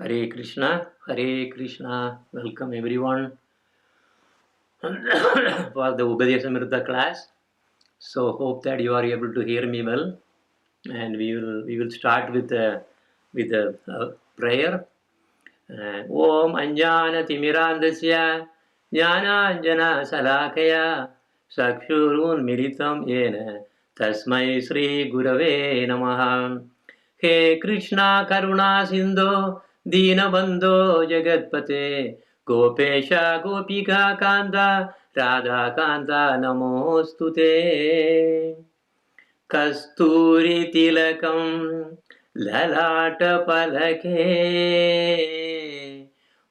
Hare Krishna, Hare Krishna. Welcome everyone for the Upadesamrta class. So hope that you are able to hear me well, and we will start with a prayer. Om Anjana Timirandasya Jnana Anjana Salakaya Sakshurun Militam Yena Tasmai Sri Gurave Namaha. He Krishna Karuna Sindho Dinabandho Jagatpate Gopesha Gopika Kanta Radha Kanta Namostute Kasturi Tilakam Lalata Palake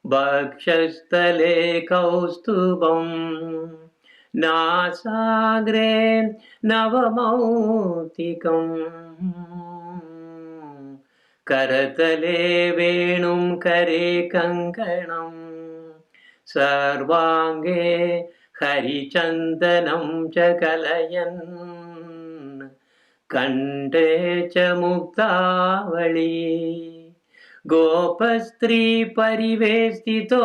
Bhakshastale Kaustubam Nasagre Navamautikam Karatale Venum Kare Kankanam Sarvange Harichandanam Chakalayan Kante cha muktavali Gopastri parivestito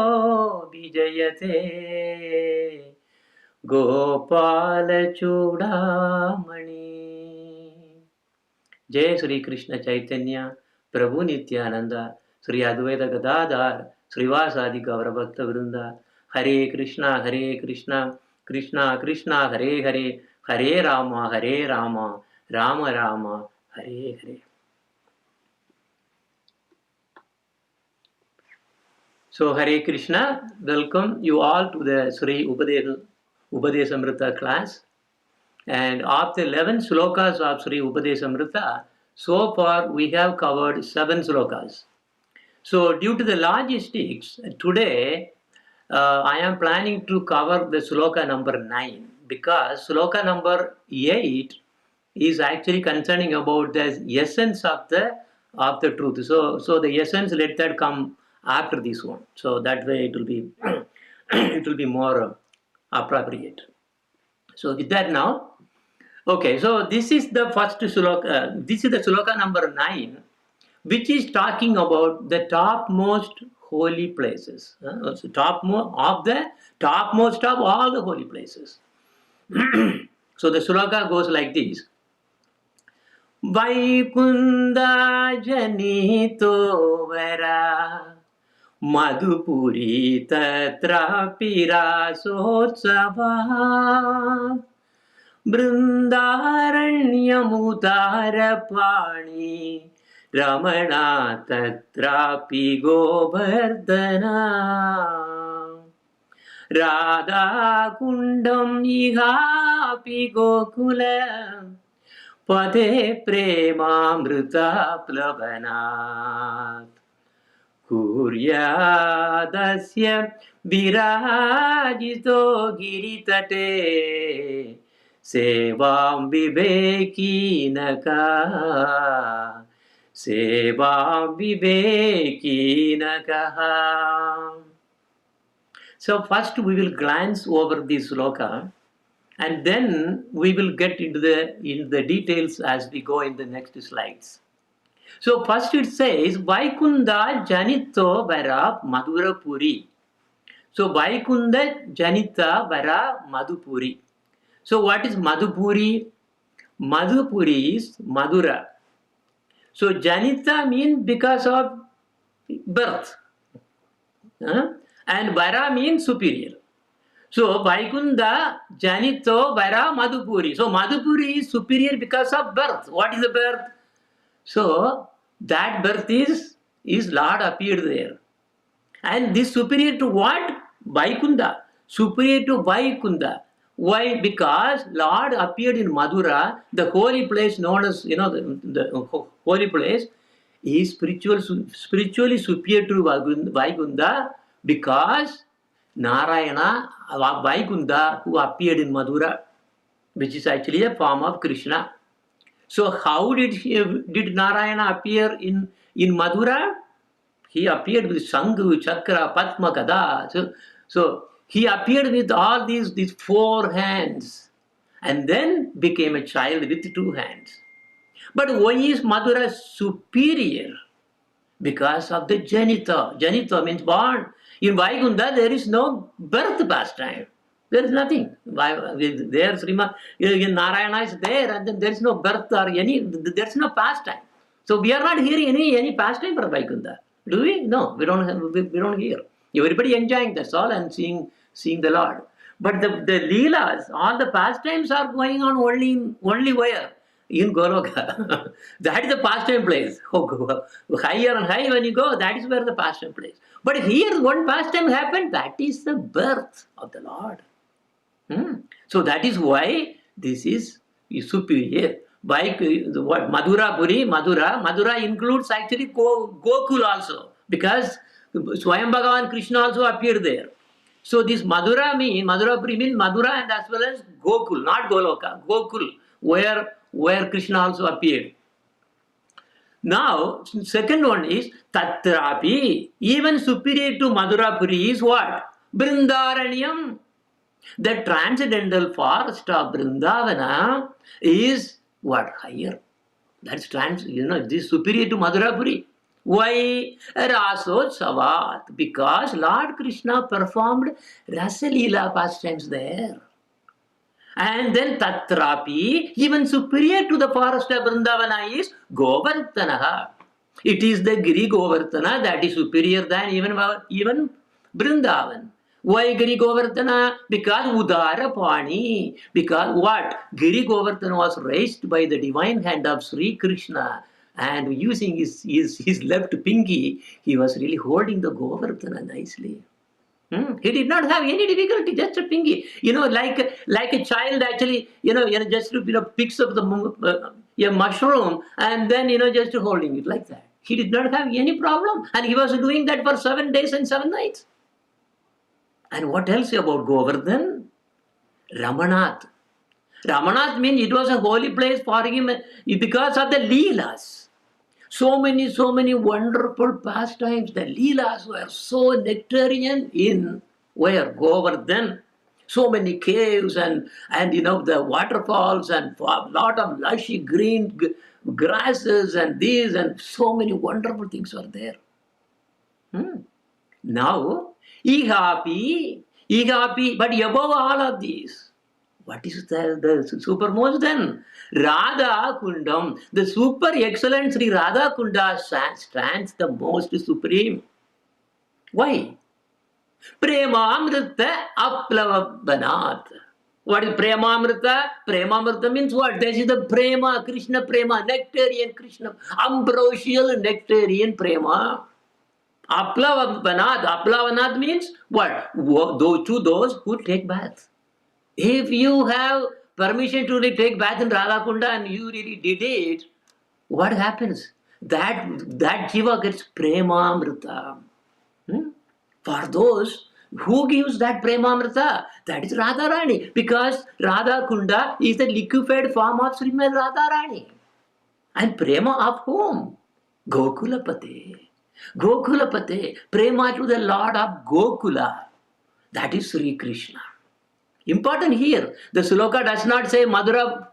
vijayate Gopala Chudamani. Jai Sri Krishna Chaitanya Prabhu Nityananda Sri Advaita Gadadhar Srivasadi Gauravakta Vrinda Hare Krishna Krishna Krishna Hare Hare Hare Rama Rama Rama Hare Hare. So Hare Krishna, welcome you all to the Sri Upadesamrta class. And of the 11 slokas of Sri Upadesamrta, so far we have covered 7 slokas. So due to the logistics, today I am planning to cover the sloka number 9 because sloka number 8 is actually concerning about the essence of the truth. So the essence, let that come after this one. So that way it will be it will be more appropriate. So with that now, okay. So this is the first sloka. This is the sloka number 9, which is talking about the topmost holy places. So topmost of all the holy places. So the sloka goes like this. Vaikunda janito vara Madhupuri tatra pirasotsava Brindaranyamutara Ramana tatrapi Govardhana Radha Kundam ihapi Gokulam Pade Premamrita Plavanat Kuryadasya Virajito Giritate Sevam Vivekinaka So first we will glance over this sloka, and then we will get into the details as we go in the next slides. So first it says Vaikunda Janito Vara Madhura Puri. So Vaikunda Janita Vara Madhupuri. So what is Madhupuri? Madhupuri is Madhura. So Janita means because of birth. And Vara means superior. So Vaikunda Janito Vara Madhupuri. So Madhupuri is superior because of birth. What is the birth? So that birth is Lord appeared there. And this superior to what? Vaikunda. Superior to Vaikunda. Why? Because Lord appeared in Mathura, the holy place known as, the holy place is spiritually superior to Vaikunda because Narayana, Vaikunda, who appeared in Mathura, which is actually a form of Krishna. So how did Narayana appear in Mathura? He appeared with Sanghu, Chakra, Padma, Gada. So he appeared with all these 4 hands and then became a child with 2 hands. But why is Mathura superior? Because of the Janita. Janita means born. In Vaikunta, there is no birth pastime. There is nothing. There, in Narayana is there, and then there is no birth or any, there is no pastime. So we are not hearing any pastime for Vaikunta. Do we? No, we don't hear. Everybody enjoying, that's all, and seeing the Lord. But the leelas, all the pastimes are going on only where? In Goloka. That is the pastime place. Higher and higher when you go, that is where the pastime place. But here, one pastime happened, that is the birth of the Lord. So that is why this is superior. By what Mathura includes actually Gokul also, because Swayam Bhagavan Krishna also appeared there. So this Madhurapuri means Mathura and as well as Gokul, not Goloka, Gokul, where Krishna also appeared. Now, second one is Tatrapi, even superior to Madhurapuri is what? Vrindavanam. The transcendental forest of Vrindavana is what? Higher. That's this superior to Madhurapuri. Why? Rasotsavat. Because Lord Krishna performed rasa leela pastimes there. And then Tatrapi, even superior to the forest of Vrindavana is Govardhana. It is the Giri Govardhana that is superior than even Vrindavan. Why Giri Govardhana? Because Udara Pani. Because what? Giri Govardhana was raised by the divine hand of Sri Krishna. And using his left pinky, he was really holding the Govardhana nicely. He did not have any difficulty, just a pinky. Like a child actually, just picks up a mushroom and then, just holding it like that. He did not have any problem. And he was doing that for 7 days and 7 nights. And what else about Govardhan? Ramanath. Ramanath means it was a holy place for him because of the leelas. So many wonderful pastimes. The leelas were so nectarian in where? Govardhan. So many caves and the waterfalls and a lot of lushy green grasses and these and so many wonderful things were there. Now, Ihapi, but above all of these, what is the supermost then? Radha Kundam, the super excellent Sri Radha Kunda stands the most supreme. Why? Premamrita Aplavabanat. What is Premamrita? Premamrita means what? This is the Prema, Krishna Prema, nectarian Krishna, ambrosial nectarian Prema. Aplavanat means what? To those who take bath. If you have permission to really take bath in Radha Kunda and you really did it, what happens? That jiva gets premamrita. For those who gives that premamrita, that is Radharani, because Radha Kunda is the liquefied form of Srimad Radharani. And prema of whom? Gokulapate. Gokulapate, prema to the Lord of Gokula. That is Sri Krishna. Important here, the Sloka does not say Mathura,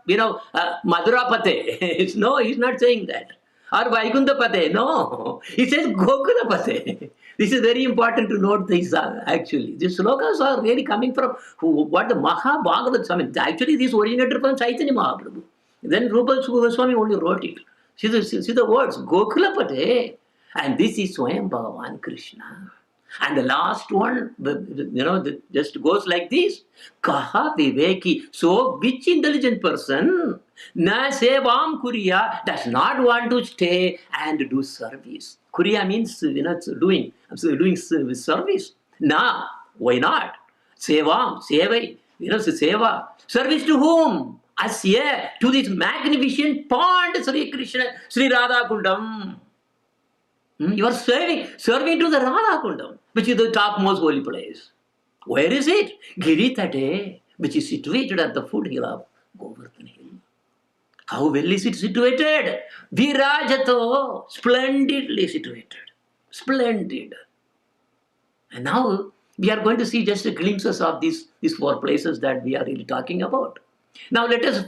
Madhurapate. No, he's not saying that. Or Vaikuntapate. No, he says Gokulapate. This is very important to note this actually. These slokas are really coming from what the Maha Bhagavad. Actually, this originated from Chaitanya Mahaprabhu. Then Rupa Goswami only wrote it. See the words, Gokulapate. And this is Swayam Bhagavan Krishna. And the last one, just goes like this. Kaha viveki. So, which intelligent person, na sevam kuriya, does not want to stay and do service. Kuriya means, doing service. Na, why not? Sevam, sevai, seva. Service to whom? Asya, to this magnificent pond, Sri Krishna, Sri Radha Kundam. You are serving to the Radha Kundam, which is the topmost holy place. Where is it? Giritate, which is situated at the foothill of Govardhan Hill. How well is it situated? Virajato, splendidly situated. Splendid. And now we are going to see just glimpses of these 4 places that we are really talking about. Now let us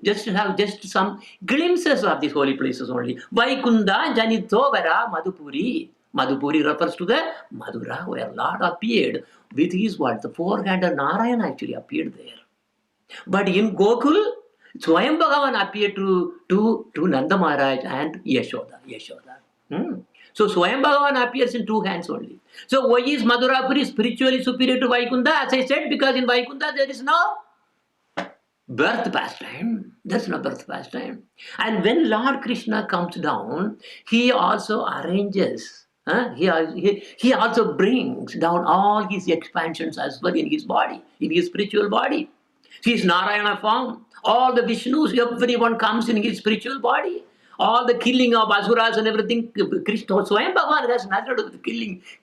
just have just some glimpses of these holy places only. Vaikunda Janito Vara Madhupuri. Madhupuri refers to the Mathura, where Lord appeared with his what? The four-handed Narayana actually appeared there. But in Gokul, Swayam Bhagavan appeared to Nanda Maharaj and Yashoda. So Swayam Bhagavan appears in two hands only. So why is Madhurapuri spiritually superior to Vaikunda? As I said, because in Vaikunda there is no birth pastime. There's no birth pastime. And when Lord Krishna comes down, he also arranges, he also brings down all his expansions as well in his body, in his spiritual body. His Narayana form, all the Vishnus, everyone comes in his spiritual body. All the killing of asuras and everything, Krishna, Swayam Bhagavan has nothing to do with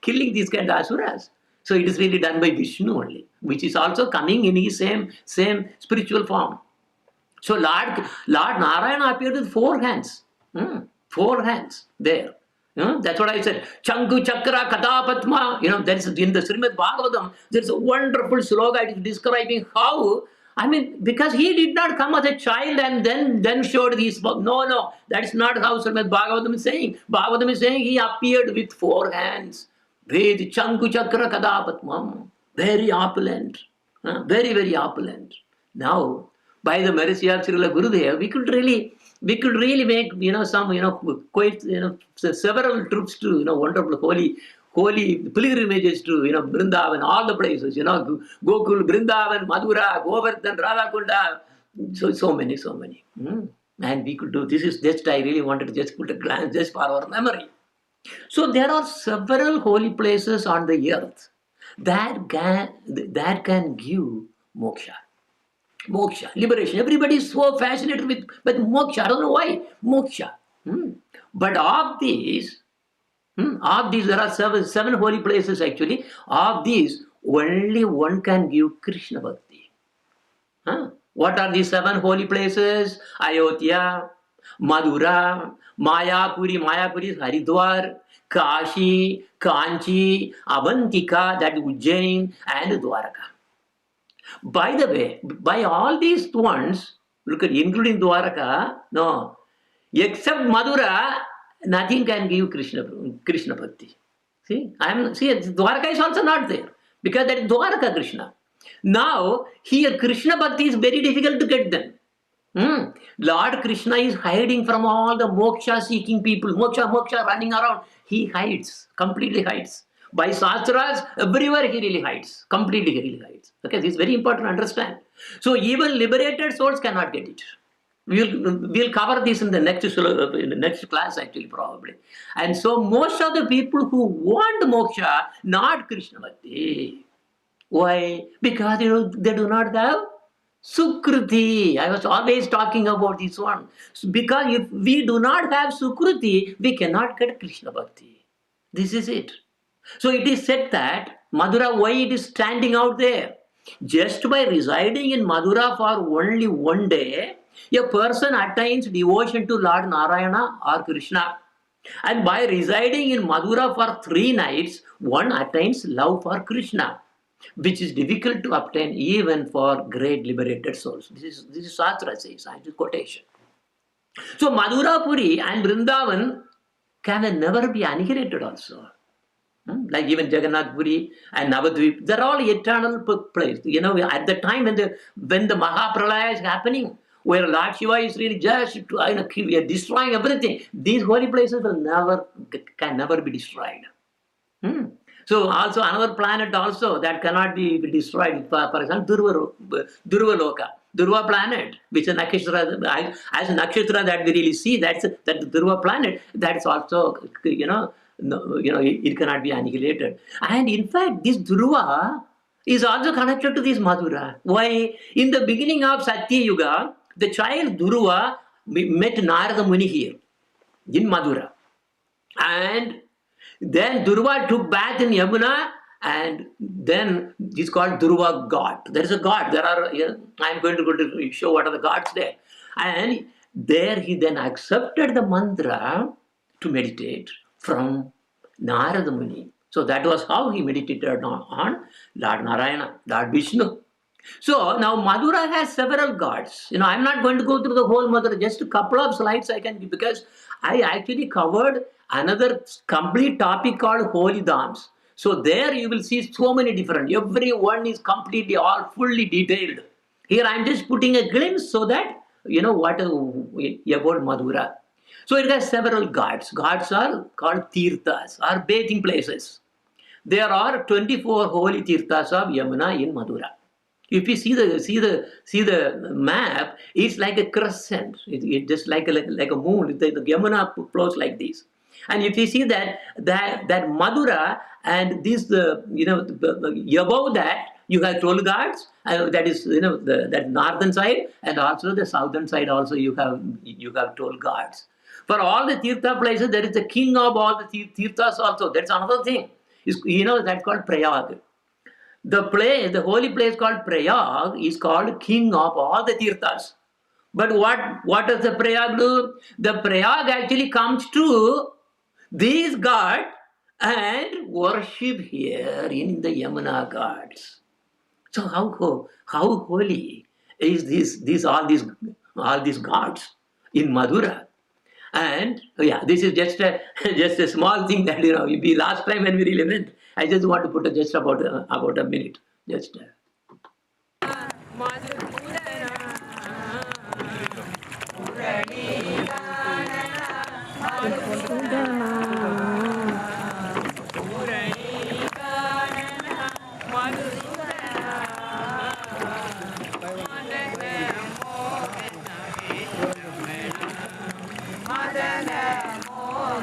killing these kind of asuras. So it is really done by Vishnu only, which is also coming in his same spiritual form. So Lord Narayana appeared with four hands. Four hands there. That's what I said. Changu Chakra Katapatma. There is in the Srimad Bhagavatam, there's a wonderful sloka. It is describing how, because he did not come as a child and then showed these. No, that's not how Srimad Bhagavatam is saying. Bhagavatam is saying he appeared with four hands. Ved Changu Chakra Katapatmam. Very opulent. Very, very opulent. Now, by the mercy of Srila Gurudev, we could really make some quite several trips to wonderful holy pilgrimages to Vrindavan, all the places, Gokul, Vrindavan, Mathura, Govardhan, Radha, Kunda, so many. And we could do this. Is just I really wanted to just put a glance just for our memory. So there are several holy places on the earth that can give moksha. Moksha, liberation. Everybody is so fascinated with moksha. I don't know why. Moksha. But of these, there are seven holy places actually. Of these, only one can give Krishna Bhakti. What are these seven holy places? Ayodhya, Mathura, Mayapuri is Haridwar, Kashi, Kanchi, Avantika, that is Ujjain, and Dwaraka. By the way, by all these ones, look at including Dwaraka, no, except Mathura, nothing can give Krishna Bhakti. See, Dwaraka is also not there because that is Dwaraka Krishna. Now, here Krishna Bhakti is very difficult to get them. Lord Krishna is hiding from all the moksha seeking people, moksha running around. He hides, completely hides. By Shastras, everywhere he really hides. Completely he really hides. Okay, this is very important to understand. So even liberated souls cannot get it. We'll cover this in the next class actually probably. And so most of the people who want moksha, not Krishna Bhakti. Why? Because they do not have Sukruti. I was always talking about this one. Because if we do not have Sukruti, we cannot get Krishna Bhakti. This is it. So it is said that Mathura, why it is standing out there? Just by residing in Mathura for only one day, a person attains devotion to Lord Narayana or Krishna. And by residing in Mathura for 3 nights, one attains love for Krishna, which is difficult to obtain even for great liberated souls. This is Shastra says, this quotation. So Madhurapuri and Vrindavan can never be annihilated also. Like even Jagannath Puri and Navadvip, they're all eternal places. At the time when the Maha Pralaya is happening, where Lord Shiva is really just destroying everything, these holy places can never be destroyed. So also another planet also that cannot be destroyed. For example, Dhruva Loka, Dhruva planet, which is Nakshatra, as a Nakshatra that we really see, that Dhruva planet, that's also it cannot be annihilated. And in fact, this Dhruva is also connected to this Mathura. Why? In the beginning of Satya Yuga, the child Dhruva met Narada Muni here in Mathura. And then Dhruva took bath in Yamuna, and then it's called Dhruva god. There is a god. I'm going to show what are the gods there. And there he then accepted the mantra to meditate from Narada Muni. So that was how he meditated on Lord Narayana, Lord Vishnu. So now Mathura has several gods. I'm not going to go through the whole Mathura, just a couple of slides I can give, because I actually covered another complete topic called Holy Dhams. So there you will see so many different, every one is completely all fully detailed. Here I am just putting a glimpse so that you know what about Mathura. So it has several gods. Gods are called tirthas, or bathing places. There are 24 holy tirthas of Yamuna in Mathura. If you see the map, it's like a crescent. It just like a moon. The Yamuna flows like this. And if you see that Madhura and this above that you have 12 gods. That is that northern side, and also the southern side also you have 12 gods. For all the tirtha places, there is the king of all the tirthas also. That's another thing. That's called Prayag. The holy place called Prayag is called king of all the tirthas. But what does the Prayag do? The Prayag actually comes to these gods and worship here in the Yamuna gods. So how holy is all these gods in Mathura? And yeah, this is just a small thing that we last time when we really went. I just want to put just about a minute. Just.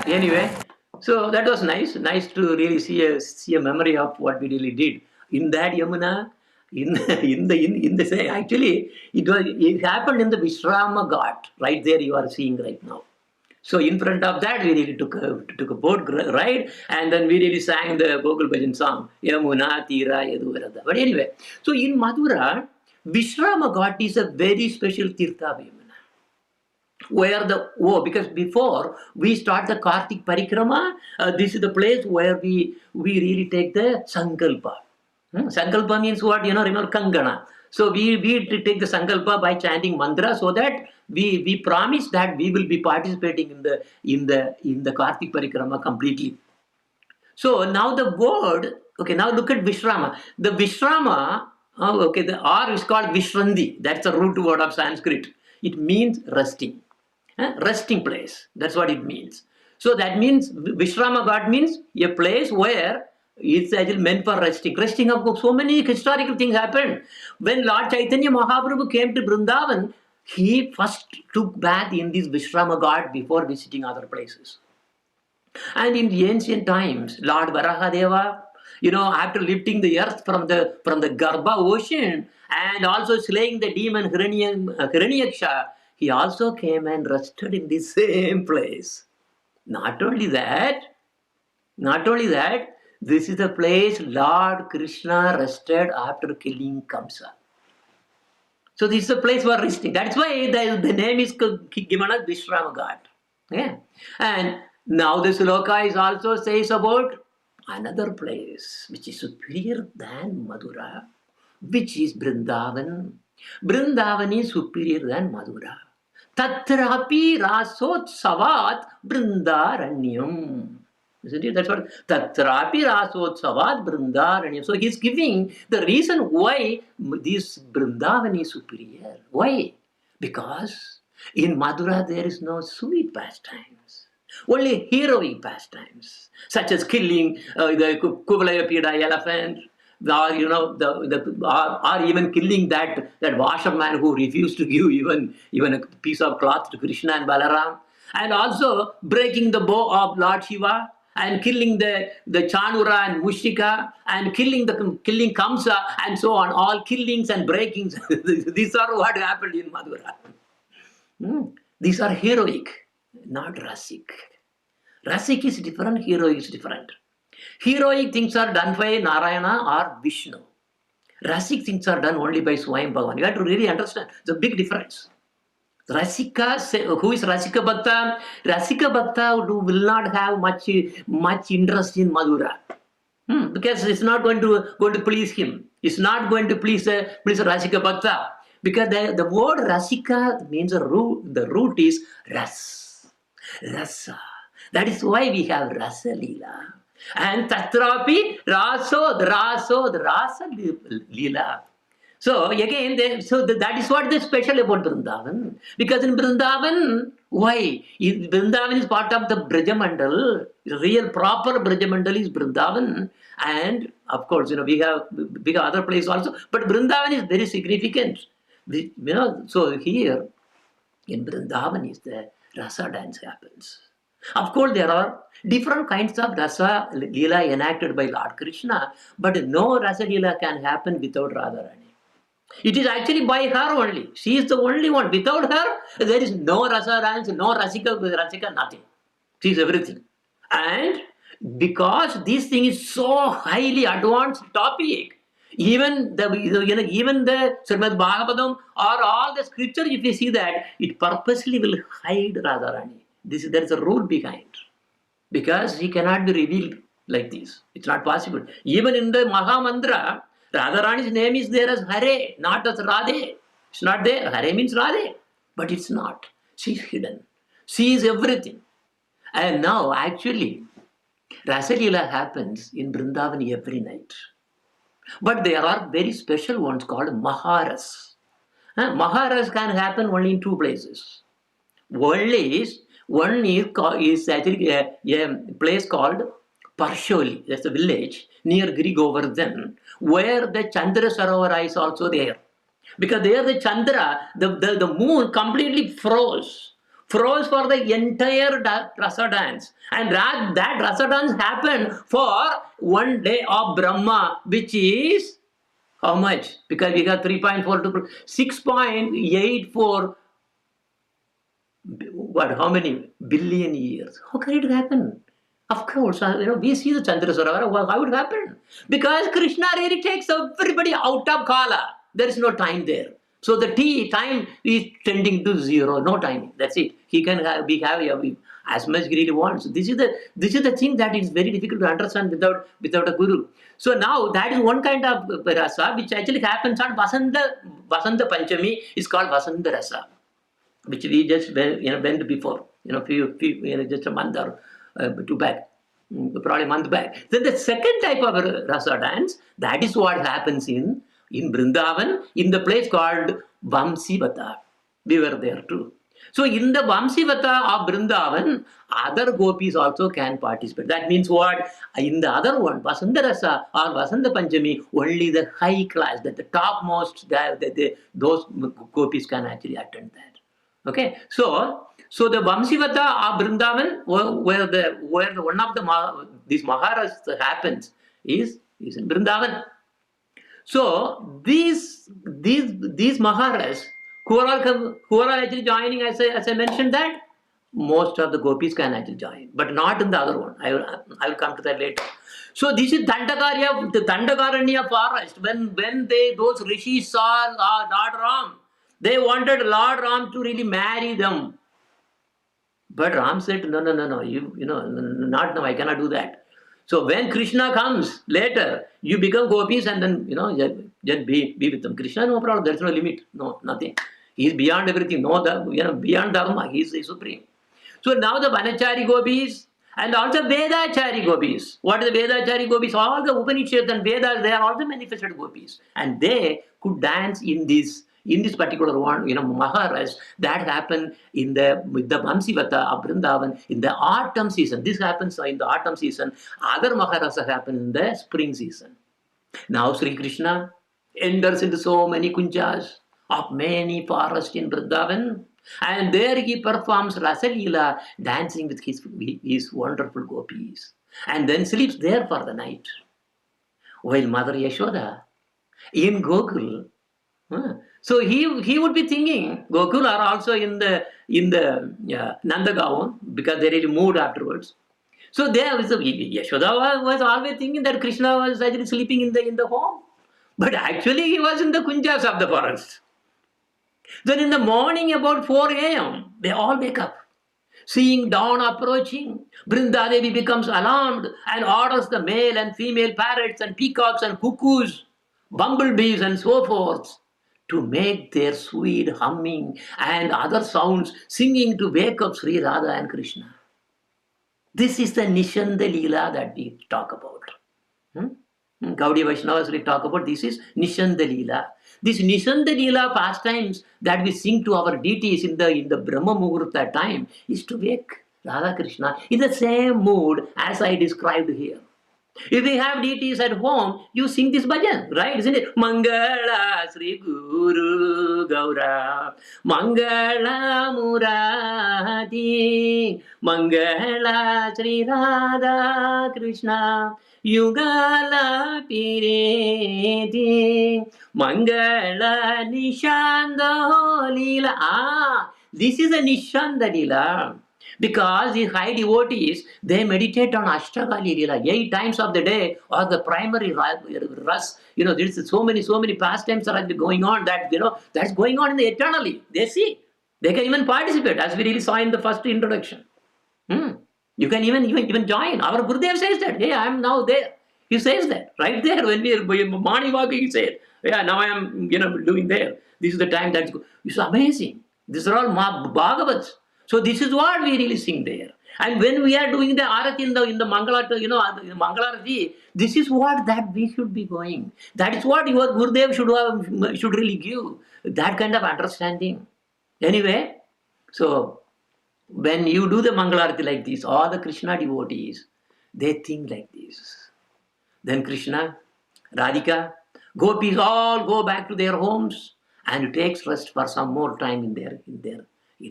Anyway, so that was nice to really see a memory of what we really did in that Yamuna. Actually it happened in the Vishrama Ghat, right there you are seeing right now. So in front of that we really took a boat ride, and then we really sang the Gokul Bhajan song, Yamuna Tira Yadu Radha. But anyway, so in Mathura, Vishrama Ghat is a very special Tirtha Yamuna, where because before we start the Kartik Parikrama, this is the place where we really take the Sankalpa. Sankalpa means what? Remember Kangana. So we take the Sankalpa by chanting mantra, so that we promise that we will be participating in the Kartik Parikrama completely. So now the word, okay, now look at Vishrama. The Vishrama, the R is called Vishrandi. That's a root word of Sanskrit. It means resting. Resting place. That's what it means. So that means Vishrama Ghat means a place where it's actually meant for resting. Resting, of course, so many historical things happened. When Lord Chaitanya Mahaprabhu came to Vrindavan, he first took bath in this Vishrama Ghat before visiting other places. And in the ancient times, Lord Varahadeva, after lifting the earth from the Garbha ocean and also slaying the demon Hiranyaksha, he also came and rested in the same place. Not only that, this is the place Lord Krishna rested after killing Kamsa. So this is a place for resting. That's why the name is given as Vishrama Ghat. Yeah. And now the Sloka is also says about another place which is superior than Mathura, which is Vrindavan. Vrindavan is superior than Mathura. Tatrapi rasotsavat Vrindaranyam. Isn't it? That's what Tatrapi rasotsavat Vrindaranyam. So he's giving the reason why this Vrindavan is superior. Why? Because in Mathura there is no sweet pastimes. Only heroic pastimes, such as killing the Kuvalayapida elephant, or or even killing that washerman who refused to give even a piece of cloth to Krishna and Balaram, and also breaking the bow of Lord Shiva, and killing the Chanura and Mushika, and killing Kamsa, and so on. All killings and breakings. These are what happened in Mathura. These are heroic, not rasic. Rasic is different, heroic is different. Heroic things are done by Narayana or Vishnu. Rasic things are done only by Swayam Bhagavan. You have to really understand. It's a big difference. Rasika, who is Rasika Bhakta? Rasika Bhakta will not have much interest in Mathura. Because it's not going to please him. It's not going to please please Rasika Bhakta. Because the word Rasika means the root is Ras. Rasa. That is why we have Rasa Leela. And Tatrapi the Rasa Leela. So again, that is what is special about Vrindavan. Because in Vrindavan, why? Vrindavan is part of the Brajamandal. The real proper Brajamandal is Vrindavan. And of course, we have other places also. But Vrindavan is very significant. So here in Vrindavan is the rasa dance happens. Of course, there are different kinds of rasa leela enacted by Lord Krishna, but no rasa leela can happen without Radharani. It is actually by her only. She is the only one. Without her, there is no rasa dance, no rasika, nothing. She is everything. And because this thing is so highly advanced topic, even the Srimad Bhagavatam or all the scripture, if you see that, it purposely will hide Radharani. There is a rule behind. Because he cannot be revealed like this. It's not possible. Even in the Maha Mantra, Radharani's name is there as Hare, not as Radhe. It's not there. Hare means Radhe. But it's not. She is hidden. She is everything. And now, actually, Rasa Leela happens in Vrindavan every night. But there are very special ones called Maha Ras. Maha Ras can happen only in two places. One is actually a place called Parsholi. That's a village near Govardhan, where the Chandra Sarovar is also there. Because there the Chandra, the moon completely froze for the entire rasa dance. And that rasa dance happened for one day of Brahma, which is how much? Because we got 3.42, 6.84. How many billion years? How can it happen? Of course, we see the Chandra Sarovar. How it happen? Because Krishna really takes everybody out of Kala. There is no time there. So the time is tending to zero. No time. That's it. He can have as much he really wants. This is the thing that is very difficult to understand without a guru. So now that is one kind of rasa which actually happens on Vasanta Panchami. Is called Vasanta Rasa, which we just went before, just a month or two back, probably a month back. Then the second type of rasa dance, that is what happens in Vrindavan, in the place called Vamsivata. We were there too. So in the Vamsivata of Vrindavan, other gopis also can participate. That means what? In the other one, Vasanta Rasa or Vasanta Panchami, only the high class, the topmost, those gopis can actually attend that. Okay, so the Vamsivata of Vrindavan, where one of these Maha Ras happens, is in Vrindavan. So these Maha Ras who are actually joining, as I mentioned that, most of the gopis can actually join, but not in the other one. I will come to that later. So this is the Dandakaranya forest. When those rishis saw Lord Ram, they wanted Lord Ram to really marry them. But Ram said, no, not now, I cannot do that. So when Krishna comes later, you become gopis and then, just be with them. Krishna, no problem, there is no limit, no, nothing. He is beyond everything, beyond dharma, he is the supreme. So now the Vanachari gopis and also Vedachari gopis. What are the Vedachari gopis? All the Upanishads and Vedas, they are also manifested gopis. And they could dance in this particular one, Maha Ras, that happened with the Vamsivata of Vrindavan in the autumn season. This happens in the autumn season. Other Maha Rasa happen in the spring season. Now Sri Krishna enters into so many kunjas of many forests in Vrindavan, and there he performs Rasa Leela, dancing with his wonderful gopis, and then sleeps there for the night. While Mother Yashoda in Gokul, so he would be thinking, Gokul are also in the Nandagaon, because they really moved afterwards. So there was Yashoda was always thinking that Krishna was actually sleeping in the home, but actually he was in the kunjas of the forest. Then in the morning about 4 a.m., they all wake up. Seeing dawn approaching, Vrindadevi becomes alarmed and orders the male and female parrots and peacocks and cuckoos, bumblebees and so forth to make their sweet humming and other sounds, singing to wake up Sri Radha and Krishna. This is the Nishanda Leela that we talk about. Gaudiya Vaishnavas will talk about this is Nishanda Leela. This Nishanda Leela pastimes that we sing to our deities in the Brahma Muhurta time is to wake Radha Krishna in the same mood as I described here. If we have deities at home, you sing this bhajan, right? Isn't it? Mangala Sri Guru Gaura, Mangala Muradi, Mangala Sri Radha Krishna, Yugala Pireti, Mangala Nishanda Leela. This is a Nishanda Leela. Because the high devotees, they meditate on Ashtakali Leela 8 times of the day, or the primary ras. There's so many pastimes are going on that, that's going on in the eternally. They see. They can even participate, as we really saw in the first introduction. You can even join. Our Gurudev says that, hey, I am now there. He says that, right there. When we are morning walking, he said, yeah, now I am, doing there. This is the time that's good. It's amazing. These are all Bhagavats. So this is what we really sing there. And when we are doing the arati in the Mangala, Mangalarati, this is what that we should be going. That is what your Gurudev should really give. That kind of understanding. Anyway, so when you do the Mangalarati like this, all the Krishna devotees, they think like this. Then Krishna, Radhika, Gopis all go back to their homes and takes rest for some more time in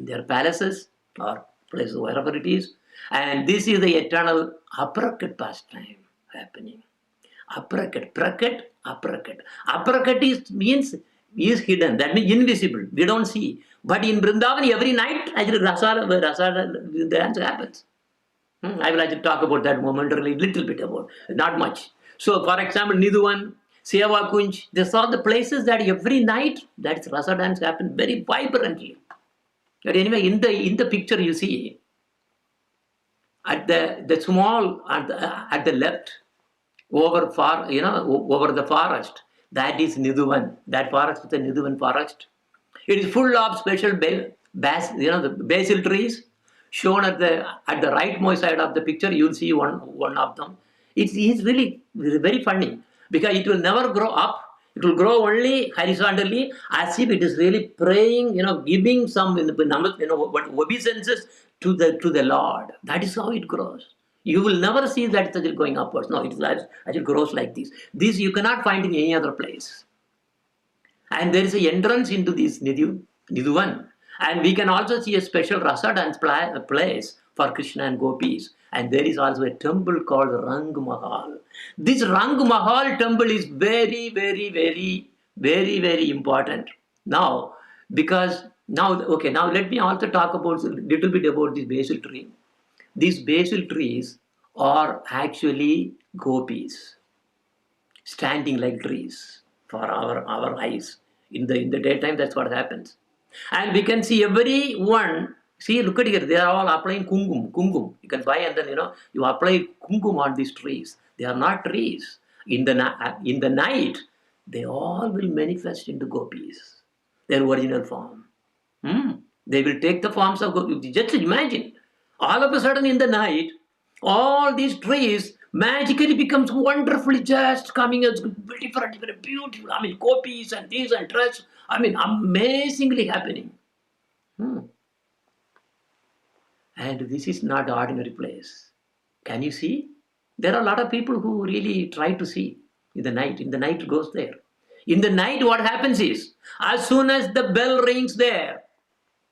their palaces or places, wherever it is. And this is the eternal uppercut pastime happening. Uppercut, uppercut. Uppercut is hidden. That means invisible. We don't see. But in Vrindavan, every night, actually, rasa dance happens. I will actually talk about that momentarily, little bit about, not much. So, for example, Nidhuvan, Seva Kunj, these are the places that every night that rasa dance happens very vibrantly. But anyway, in the picture you see, at the small at the left, over the forest, that is Nidhuvan. That forest is the Nidhuvan forest. It is full of special the basil trees. Shown at the rightmost side of the picture, you'll see one of them. It's really very funny because it will never grow up. It will grow only horizontally, as if it is really praying, giving some obeisances to the Lord. That is how it grows. You will never see that it going upwards. No, it grows like this. This you cannot find in any other place. And there is an entrance into this Nidhuvan. And we can also see a special rasa dance place for Krishna and Gopis. And there is also a temple called Rang Mahal. This Rang Mahal temple is very, very, very, very, very important. Now, now let me also talk about a little bit about this basil tree. These basil trees are actually Gopis, standing like trees for our eyes. In the daytime, that's what happens. And we can see everyone. See, look at here. They are all applying kumkum. You can buy and then you apply kumkum on these trees. They are not trees. In the night, they all will manifest into Gopis, their original form. They will take the forms of Gopis. Just imagine, all of a sudden in the night, all these trees magically becomes wonderfully just coming as different, very beautiful. I mean, Gopis and these and dress. I mean, amazingly happening. And this is not an ordinary place. Can you see? There are a lot of people who really try to see in the night. In the night it goes there. In the night what happens is, as soon as the bell rings there,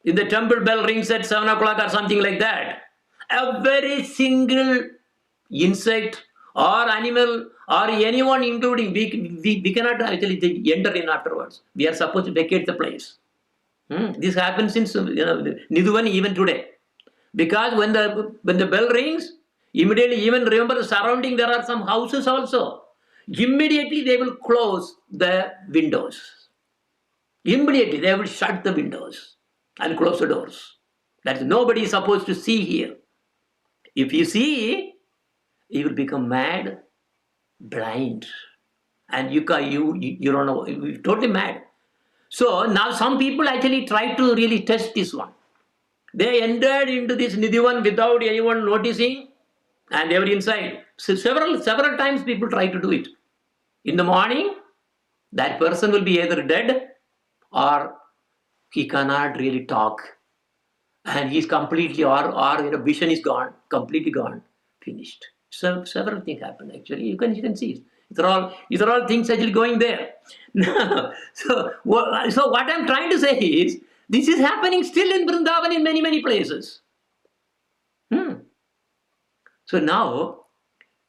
in the temple bell rings at 7 o'clock or something like that, a very single insect or animal or anyone including, we cannot actually enter in afterwards. We are supposed to vacate the place. This happens in Nidhuvan even today. Because when the bell rings, immediately, even remember the surrounding, there are some houses also. Immediately they will close the windows. Immediately they will shut the windows and close the doors. That nobody is supposed to see here. If you see, you will become mad, blind, and you don't know, you're totally mad. So now some people actually try to really test this one. They entered into this Nidhuvan without anyone noticing, and they were inside. So several times people try to do it. In the morning, that person will be either dead or he cannot really talk, and he's completely or vision is gone, completely gone, finished. So several things happen actually. You can see it. These are all things actually going there. So what I'm trying to say is this is happening still in Vrindavan in many places. So now,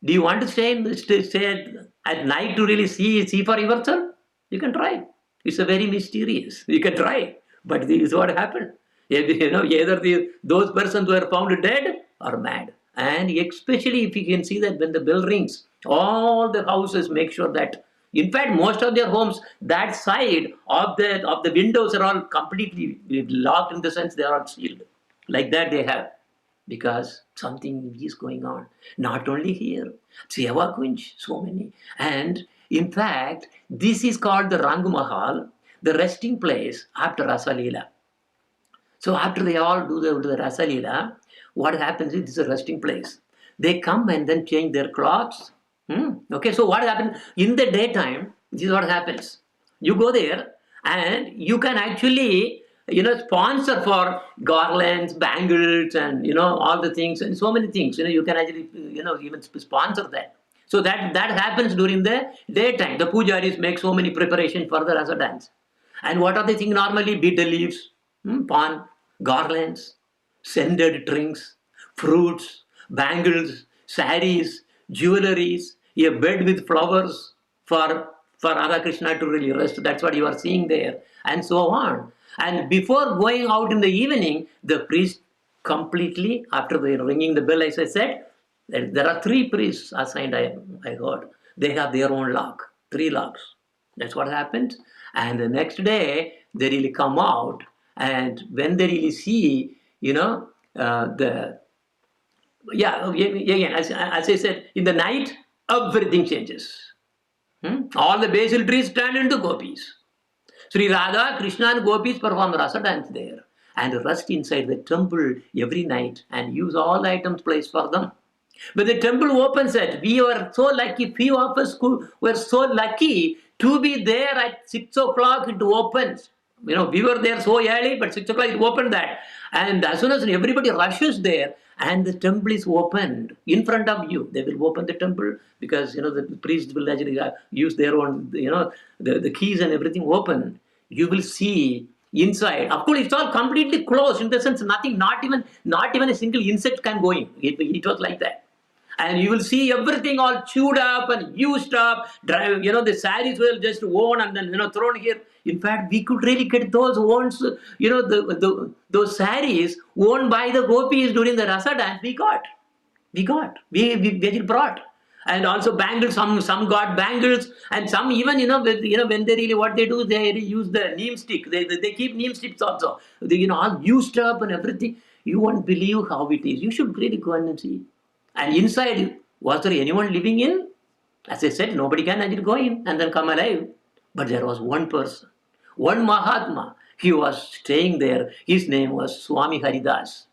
do you want to stay at night to really see for yourself? You can try. It's a very mysterious. You can try, but this is what happened. Either those persons were found dead or mad, and especially if you can see that when the bell rings, all the houses make sure that. In fact, most of their homes, that side of the windows are all completely locked in the sense they are all sealed. Like that they have, because something is going on. Not only here, Seva Kunj, so many. And in fact, this is called the Rang Mahal, the resting place after Rasa leela. So after they all do the rasa leela, what happens is this is a resting place. They come and then change their clothes. Okay, so what happens in the daytime? This is what happens. You go there and you can actually sponsor for garlands, bangles, and all the things and so many things. You can actually even sponsor that. So that happens during the daytime. The pujaris make so many preparations for the rasa dance. And what are the things normally? Bitter leaves, pan, garlands, scented drinks, fruits, bangles, saris, jewelries, a bed with flowers for Radha Krishna to really rest. That's what you are seeing there, and so on. And before going out in the evening, the priest completely, after the ringing the bell, as I said, there are 3 priests assigned, I heard. They have their own lock, 3 locks. That's what happened. And the next day, they really come out, and when they really see, again, as I said, in the night, everything changes. All the basil trees turn into gopis. Sri Radha, Krishna and Gopis perform rasa dance there and rest inside the temple every night and use all the items placed for them. When the temple opens it, we were so lucky, few of us were so lucky to be there at 6 o'clock, it opens. We were there so early, but 6 o'clock it opened that. And as soon as everybody rushes there, and the temple is opened in front of you, they will open the temple because, the priest will actually use their own, the keys and everything open. You will see inside. Of course, it's all completely closed in the sense nothing, not even a single insect can go in. It was like that. And you will see everything all chewed up and used up. The saris were just worn and then thrown here. In fact, we could really get those ones, those saris worn by the gopis during the rasa dance. We brought. And also bangles, some got bangles, and some even when they really what they do, they use the neem stick. They keep neem sticks also. They all used up and everything. You won't believe how it is. You should really go and see. And inside, was there anyone living in? As I said, nobody can actually go in and then come alive. But there was one person, one Mahatma. He was staying there. His name was Swami Haridas.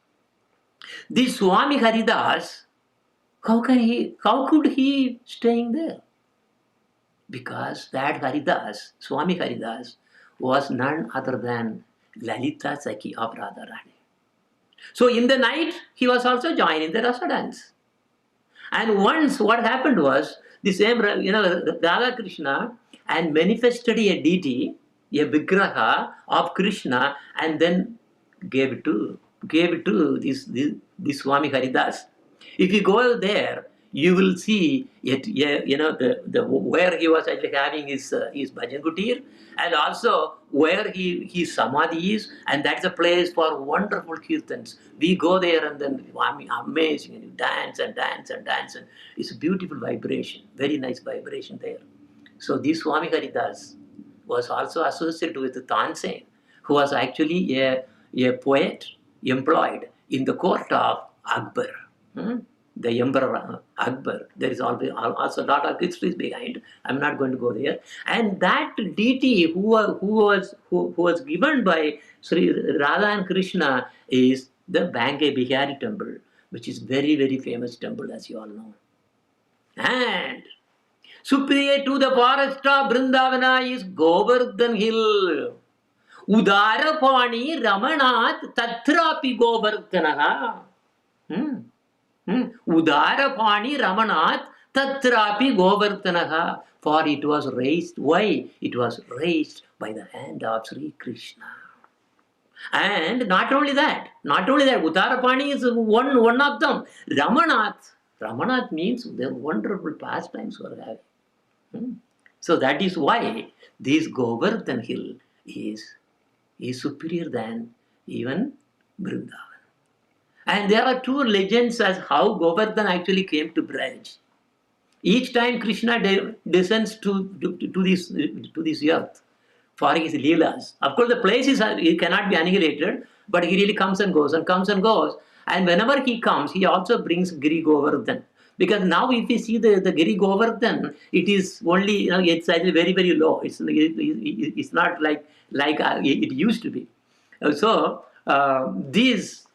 This Swami Haridas, how could he staying there? Because that Haridas, Swami Haridas, was none other than Lalita Sakhi of Radharani. So in the night, he was also joining the rasa dance. And once what happened was, the same, Radha Krishna and manifested a deity, a vigraha of Krishna, and then gave it to this Swami Haridas. If you go there, you will see it, where he was actually having his bhajan kutir, and also where his samadhi is, and that's a place for wonderful kirtans. We go there and then amazing, and you dance and dance and dance, and it's a beautiful vibration, very nice vibration there. So this Swami Haridas was also associated with Tansen, who was actually a poet employed in the court of Akbar. The Emperor Akbar. There is also a lot of histories behind. I'm not going to go there. And that deity who was given by Sri Radha and Krishna is the Bange Bihari temple, which is very, very famous temple, as you all know. And superior to the forest of Vrindavana is Govardhan Hill. Udarapani Ramanat Tatrapi Govardhanaha. Udarapani Ramanath Tatrapi Govardhanaha. For it was raised. Why? It was raised by the hand of Sri Krishna. And not only that, Udarapani is one of them. Ramanath means their wonderful pastimes were having. So that is why this Govardhan Hill is superior than even Vrindavan. And there are two legends as how Govardhan actually came to Braj. Each time Krishna descends to this earth for his leelas. Of course, the place he cannot be annihilated, but he really comes and goes and comes and goes. And whenever he comes, he also brings Giri Govardhan. Because now, if you see the Giri Govardhan, it is only, it's actually very, very low. It's not like it used to be. So,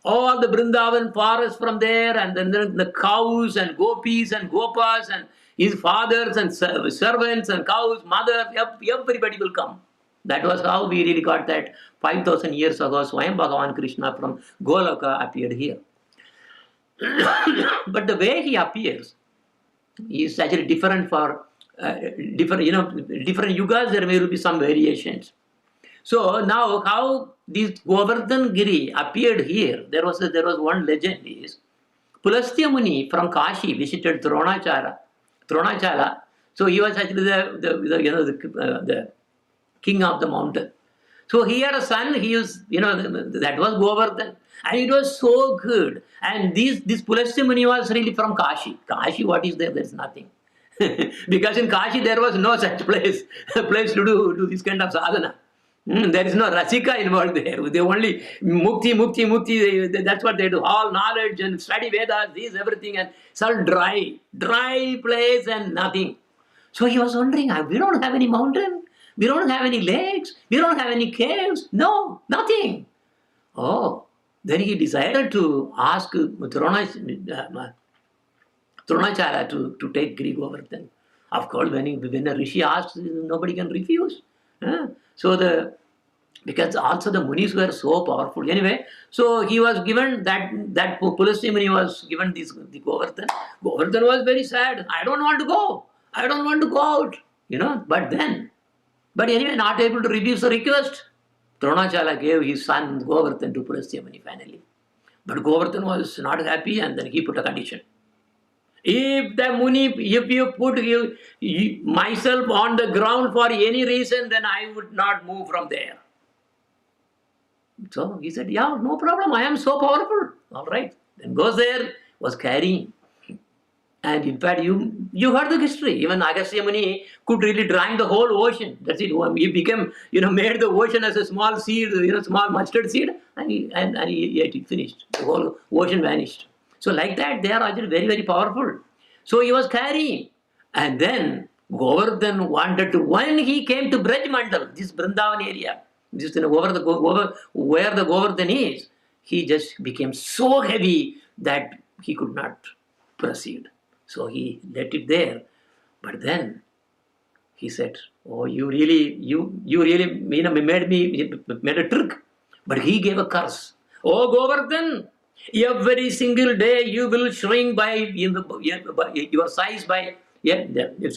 all the Vrindavan forest from there, and then the cows and Gopis and Gopas and his fathers and servants and cows, mothers, everybody will come. That was how we really got that 5,000 years ago, Swayam Bhagavan Krishna from Goloka appeared here. But the way he appears is actually different for different yugas. There may be some variations. So now, how this Govardhan Giri appeared here? There was one legend is Pulastya Muni from Kashi visited Dronachala. So he was actually the king of the mountain. So he had a son. That was Govardhan, and it was so good. And this Pulastya Muni was really from Kashi. Kashi, what is there? There is nothing. Because in Kashi there was no such place to do this kind of sadhana. There is no rasika involved there. They only mukti. That's what they do. All knowledge and study Vedas, everything, and it's all dry place and nothing. So he was wondering, we don't have any mountain, we don't have any lakes, we don't have any caves. No, nothing. Oh, then he decided to ask Dronachala to take Giri Govardhan. Of course, when a rishi asks, nobody can refuse. Because also the munis were so powerful. Anyway, so he was given that Pulastya Muni was given the Govardhan. Govardhan was very sad. I don't want to go out. But anyway, not able to refuse the request. Dronachala gave his son Govardhan to Pulastya Muni finally. But Govardhan was not happy, and then he put a condition. If you put myself on the ground for any reason, then I would not move from there. So he said, yeah, no problem. I am so powerful. All right. Then goes there, was carrying. And in fact, you heard the history. Even Agastya Muni could really drain the whole ocean. That's it. He became, made the ocean as a small seed, small mustard seed, and he ate it, finished. The whole ocean vanished. So like that, they are actually very, very powerful. So he was carrying. And then Govardhan wanted to, when he came to Braj Mandal, this Vrindavan area, this where the Govardhan is, he just became so heavy that he could not proceed. So he let it there. But then he said, oh, you really made a trick. But he gave a curse. Oh, Govardhan, every single day you will shrink by your size by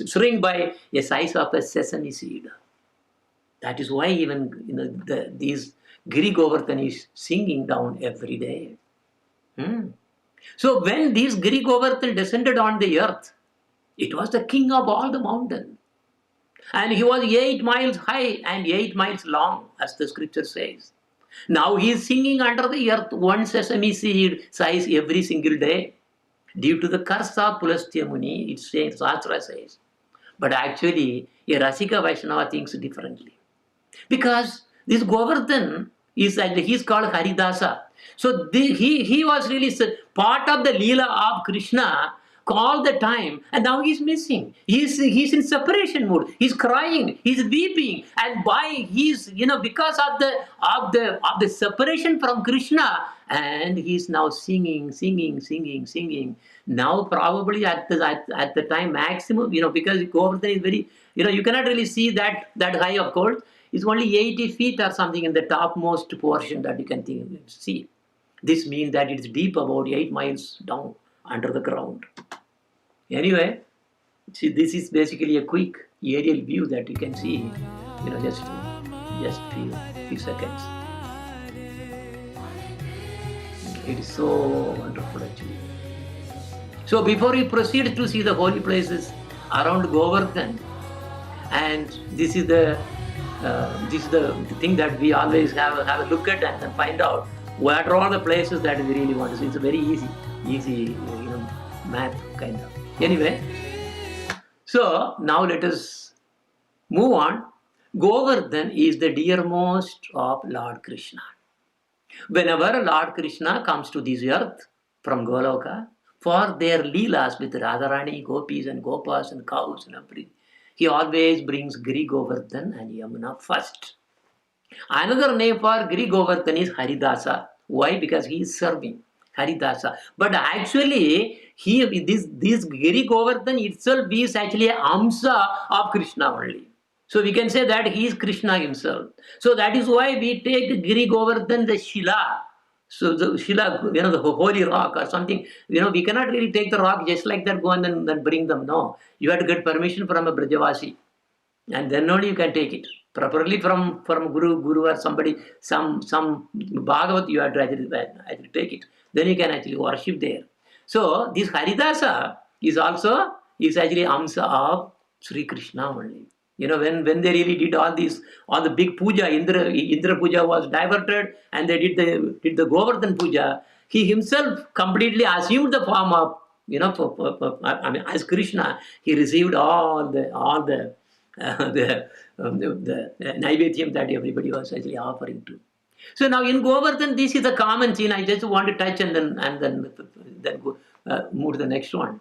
shrink by a size of a sesame seed. That is why even these Giri Govardhan is singing down every day. So when this Giri Govardhan descended on the earth, it was the king of all the mountains. And he was 8 miles high and 8 miles long, as the scripture says. Now he is singing under the earth one sesame seed size every single day. Due to the curse of Pulastya Muni, it says, Shastra says. But actually, a Rasika Vaishnava thinks differently. Because this Govardhan He's called Haridasa. So he was really part of the leela of Krishna all the time, and now he's missing. He's in separation mood. He's crying. He's weeping, and because of the separation from Krishna, and he's now singing. Now probably at the time maximum, because Govardhan is very, you cannot really see that high, of course. It's only 80 feet or something in the topmost portion that you can see. This means that it's deep, about 8 miles down under the ground. Anyway, see, this is basically a quick aerial view that you can see, just few seconds. It is so wonderful, actually. So before we proceed to see the holy places around Govardhan, and this is the thing that we always have a look at and then find out what are all the places that we really want to see. It's a very easy map kind of. Anyway, so now let us move on. Govardhan is the dearmost of Lord Krishna. Whenever Lord Krishna comes to this earth from Goloka for their leelas with Radharani, Gopis and Gopas and cows and everything, he always brings Giri Govardhan and Yamuna first. Another name for Giri Govardhan is Haridasa. Why? Because he is serving Haridasa. But actually, this Giri Govardhan itself is actually an Amsa of Krishna only. So we can say that he is Krishna himself. So that is why we take Giri Govardhan, the Shila. So the Shila, the holy rock or something, we cannot really take the rock just like that, go and then bring them. No, you have to get permission from a Brajavasi. And then only you can take it. Properly from Guru or somebody, some Bhagavat, you have to actually take it. Then you can actually worship there. So this Haridasa is actually Amsa of Sri Krishna only. When they really did all the big puja, Indra puja was diverted, and they did the Govardhan puja. He himself completely assumed the form of, as Krishna. He received all the naivedyam that everybody was actually offering to. So now in Govardhan, this is a common scene. I just want to touch and then go, move to the next one.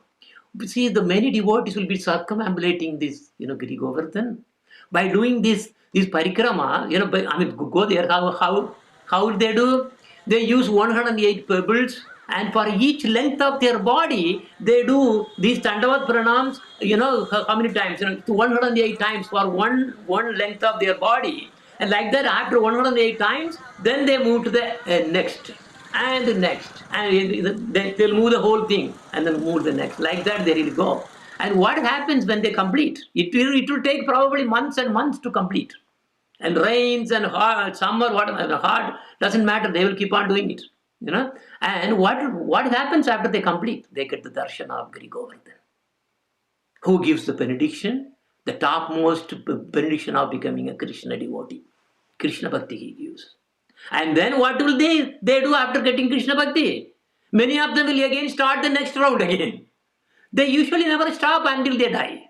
See, the many devotees will be circumambulating this, Giri Govardhan. By doing this parikrama, go there. How will they do? They use 108 pebbles, and for each length of their body, they do these Tandavat pranams, how many times? 108 times for one length of their body. And like that, after 108 times, then they move to the next. And the next, and they'll move the whole thing and then move the next. Like that they will go. And what happens when they complete? It will take probably months and months to complete. And rains and hot, summer, whatever, hard, doesn't matter. They will keep on doing it. And what happens after they complete? They get the darshan of Giri Govardhan. Who gives the benediction? The topmost benediction of becoming a Krishna devotee. Krishna Bhakti he gives. And then what will they do after getting Krishna Bhakti? Many of them will again start the next round again. They usually never stop until they die.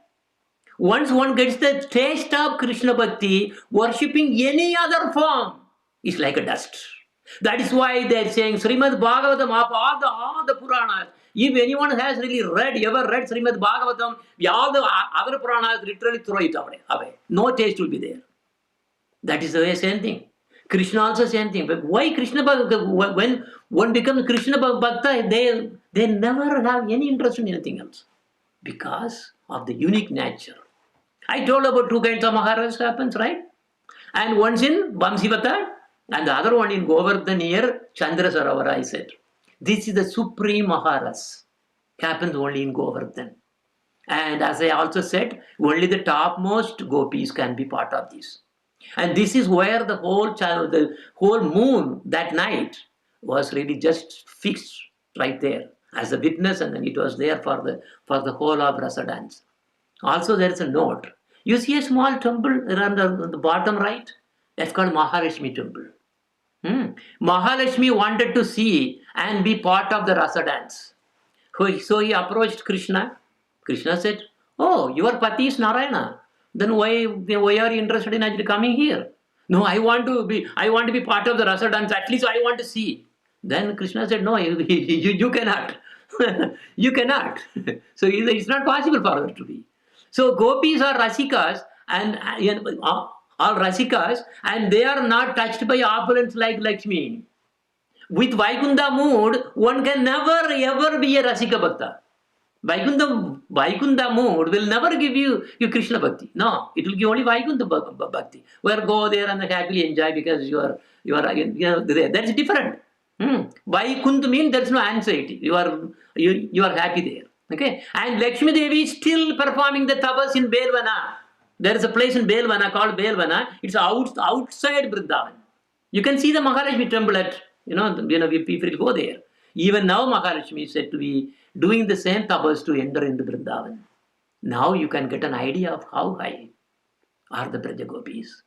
Once one gets the taste of Krishna Bhakti, worshipping any other form is like a dust. That is why they are saying Srimad Bhagavatam of all the Puranas. If anyone has really ever read Srimad Bhagavatam, all the other Puranas literally throw it away. No taste will be there. That is the way, same thing. Krishna also same thing. But why Krishna Bhakta? When one becomes Krishna Bhakta, they never have any interest in anything else. Because of the unique nature. I told about two kinds of Maha Ras happens, right? And one's in Vamsivata and the other one in Govardhan near Chandra Sarovara, I said. This is the supreme Maha Ras. Happens only in Govardhan. And as I also said, only the topmost Gopis can be part of this. And this is where the whole moon that night was really just fixed right there as a witness, and then it was there for the whole of rasa dance. Also, there is a note. You see a small temple around the bottom right? That's called Mahalakshmi temple. Mahalakshmi wanted to see and be part of the rasa dance. So he approached Krishna. Krishna said, "Oh, your pati is Narayana. Then why are you interested in actually coming here?" No, I want to be part of the rasa dance. At least I want to see. Then Krishna said, no, you cannot. You cannot. So it's not possible for her to be. So gopis are rasikas and all rasikas, and they are not touched by opulence like Lakshmi. With Vaikunda mood, one can never ever be a rasika bhakta. Vaikunda mood will never give you Krishna Bhakti. No, it will give only Vaikunda Bhakti. Where go there and happily enjoy because you know there. That's different. Vaikunda means there's no anxiety. You are happy there. Okay, and Lakshmi Devi is still performing the tapas in Belvana. There is a place in Belvana called Belvana. It's outside Vrindavan. You can see the Maharashmi temple at, people go there. Even now Maharashmi is said to be doing the same tapas to enter into Vrindavan. Now you can get an idea of how high are the Braja Gopis.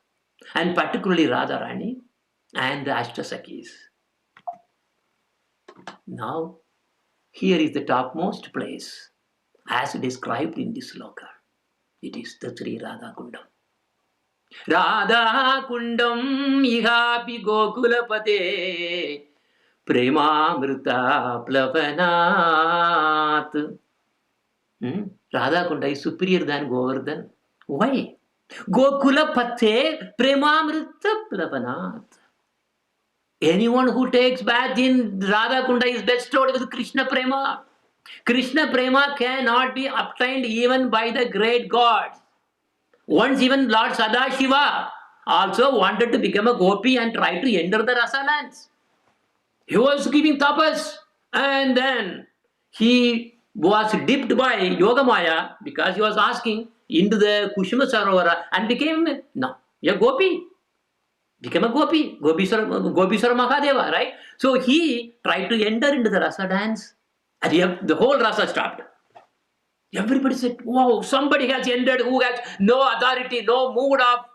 And particularly Radha Rani and the Ashtasakis. Now, here is the topmost place as described in this sloka. It is the Sri Radha Kundam. Radha Kundam Ihapi Gokulapate Premamrita Plavanat. Radha Kunda is superior than Govardhan. Why? Gokulapate Premamrita Plavanat. Anyone who takes bath in Radha Kunda is bestowed with Krishna Prema. Krishna Prema cannot be obtained even by the great gods. Once even Lord Sadashiva also wanted to become a gopi and try to enter the rasa lands. He was giving tapas, and then he was dipped by Yogamaya because he was asking into the Kushuma Sarovara and became a gopi. Became a gopi, Gopiswara Mahadeva, right? So he tried to enter into the rasa dance, and the whole rasa stopped. Everybody said, wow, somebody has entered who has no authority, no mood of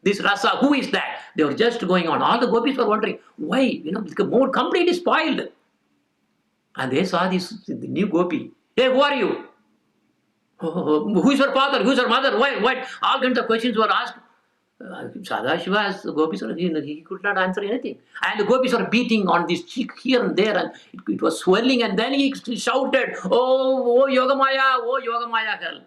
this rasa. Who is that? They were just going on. All the gopis were wondering, why? The mood completely spoiled. And they saw the new gopi. Hey, who are you? Who is your father? Who is your mother? What? All kinds of questions were asked. Sadashiva's gopis, he could not answer anything. And the gopis were beating on this cheek here and there, and it was swelling. And then he shouted, oh Yogamaya, help.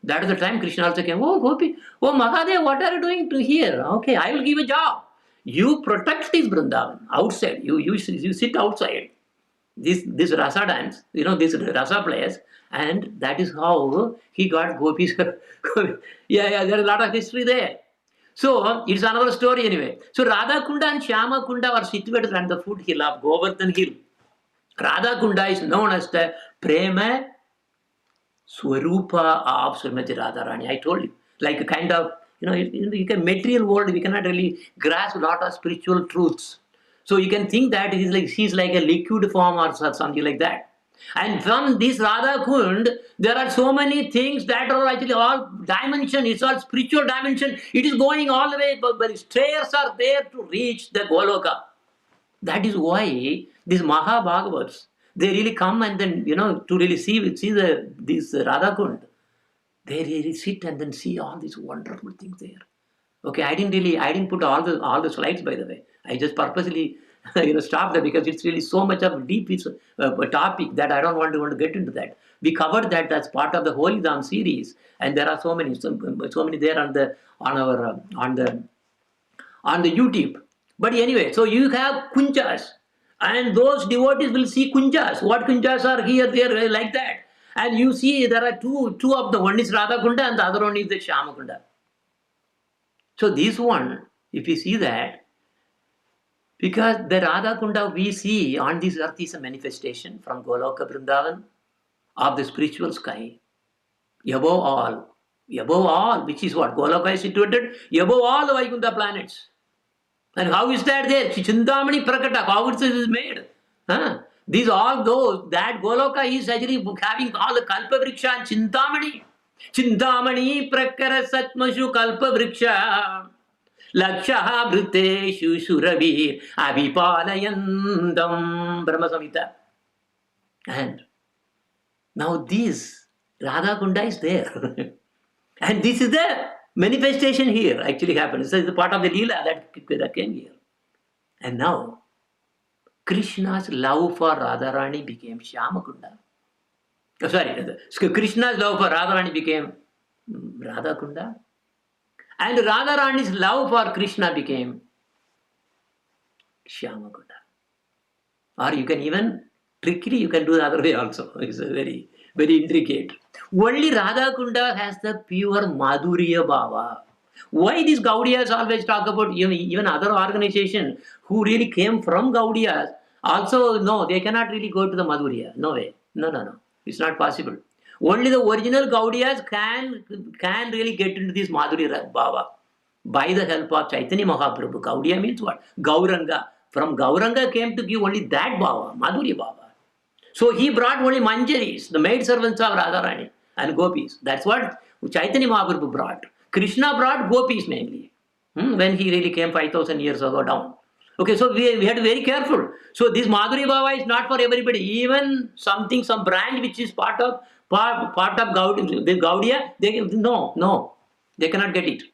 That is the time Krishna also came. Oh, Gopi, oh, Mahadev, what are you doing to here? Okay, I will give a job. You protect this Vrindavan outside. You sit outside this rasa dance, this rasa place, and that is how he got gopis. Yeah, there is a lot of history there. So it's another story anyway. So Radha Kunda and Shyama Kunda are situated on the foot hill of Govardhan hill. Radha Kunda is known as the Prema Swarupa of Srimati Radharani. I told you, like a kind of, you can material world, we cannot really grasp a lot of spiritual truths. So you can think that she's like a liquid form or something like that. And from this Radha Kund, there are so many things that are actually all dimension. It's all spiritual dimension. It is going all the way, but stairs are there to reach the Goloka. That is why these Maha Bhagavats, they really come and then, to really see this Radha Kund. They really sit and then see all these wonderful things there. Okay, I didn't put all the slides, by the way. I just purposely stop there because it's really so much of deep topic that I don't want to get into that. We covered that as part of the Holy Dham series, and there are so many there on the YouTube. But anyway, so you have kunjas, and those devotees will see kunjas. What kunjas are here, there, like that. And you see there are two of them. One is Radha Kunda and the other one is the Shyama Kunda. So this one, if you see that, because the Radha Kunda we see on this earth is a manifestation from Goloka Vrindavan of the spiritual sky. Above all, which is what Goloka is situated, above all the Vaikunta planets. And how is that there? Chintamani Prakata, how it is made? These all those, that Goloka is actually having all the Kalpa Vriksha and Chintamani. Chintamani Prakara Satmashu Kalpa Vriksha. Lakshaha Bhruteshu Suravir Abhipalayandam Brahma Samhita. And now this Radha Kunda is there. And this is the manifestation here actually happens. It's a part of the leela that came here. And now, Krishna's love for Radharani became Shyamakunda. Oh, sorry, Krishna's love for Radharani became Radha Kunda. And Radharani's love for Krishna became Shyamakunda. Or you can even, trickily, you can do the other way also. It's a very, very intricate. Only Radha Kunda has the pure Madhurya Bhava. Why these Gaudiyas always talk about, even other organizations who really came from Gaudiyas, also, no, they cannot really go to the Madhurya. No way. No. It's not possible. Only the original Gaudiyas can really get into this Madhurya Bhava by the help of Chaitanya Mahaprabhu. Gaudiya means what? Gauranga. From Gauranga came to give only that Bhava, Madhurya Bhava. So he brought only Manjaris, the maid servants of Radharani and Gopis. That's what Chaitanya Mahaprabhu brought. Krishna brought Gopis mainly, when he really came 5,000 years ago down. Okay, so we have to be very careful. So this Madhurya Bhava is not for everybody. Even some branch which is part of Gaudiya, they cannot get it.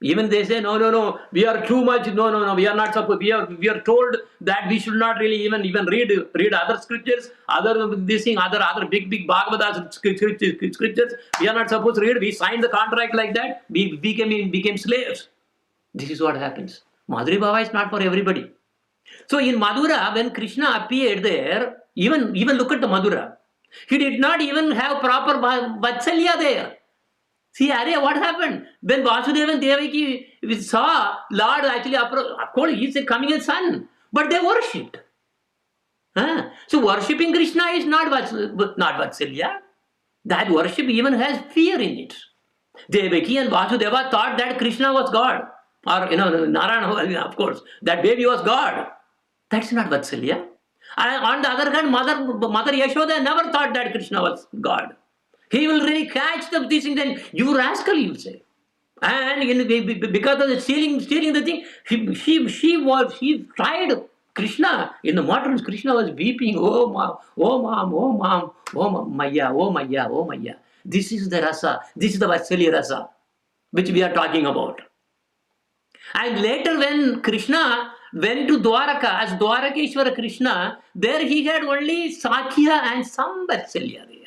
Even they say, no, we are too much, no, we are not supposed, we are told that we should not really even read other scriptures, other big Bhagavatas scriptures, we are not supposed to read, we signed the contract like that, we became slaves. This is what happens. Madhurya Bhava is not for everybody. So in Mathura, when Krishna appeared there, even look at the Mathura, he did not even have proper Vatsalya there. See, Arya, what happened? When Vasudeva and Devaki saw Lord actually, of course, he said coming as son, but they worshipped. So worshipping Krishna is not Vatsalya. That worship even has fear in it. Devaki and Vasudeva thought that Krishna was God. Or, Narayana, of course, that baby was God. That's not Vatsalya. And on the other hand, Mother Yashoda never thought that Krishna was God. He will really catch this thing, then you rascal, you say. And because of the stealing the thing, she tried Krishna. In the moderns, Krishna was weeping, oh mom, Maya. This is the rasa, this is the Vatsalya rasa, which we are talking about. And later when Krishna went to Dwaraka, as Dwarakeshwara Krishna, there he had only Sakya and some Vatsalya there.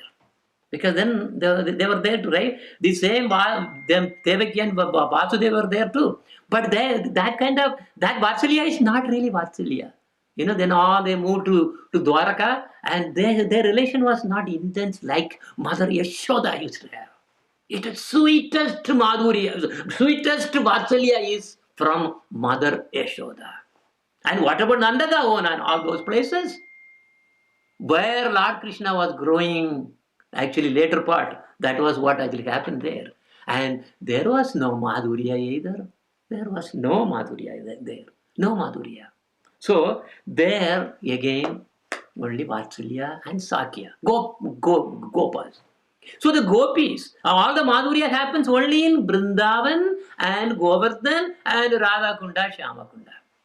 Because then they were there too, right? The same Devaki and Vasudeva were there too. But that Vatsalya is not really Vatsalya. Then all they moved to Dwaraka, and their relation was not intense like Mother Yashoda used to have. It is sweetest Madhurya, sweetest Vatsalya is from Mother Yashoda. And what about Nandagaon and all those places? Where Lord Krishna was growing, actually later part, that was what actually happened there. And there was no Madhurya either. There was no Madhurya there. No Madhurya. So there again, only Vatsalya and Sakya. Gopas. So the Gopis, all the Madhurya happens only in Vrindavan and Govardhan and Radha Kunda, Shyama Kunda.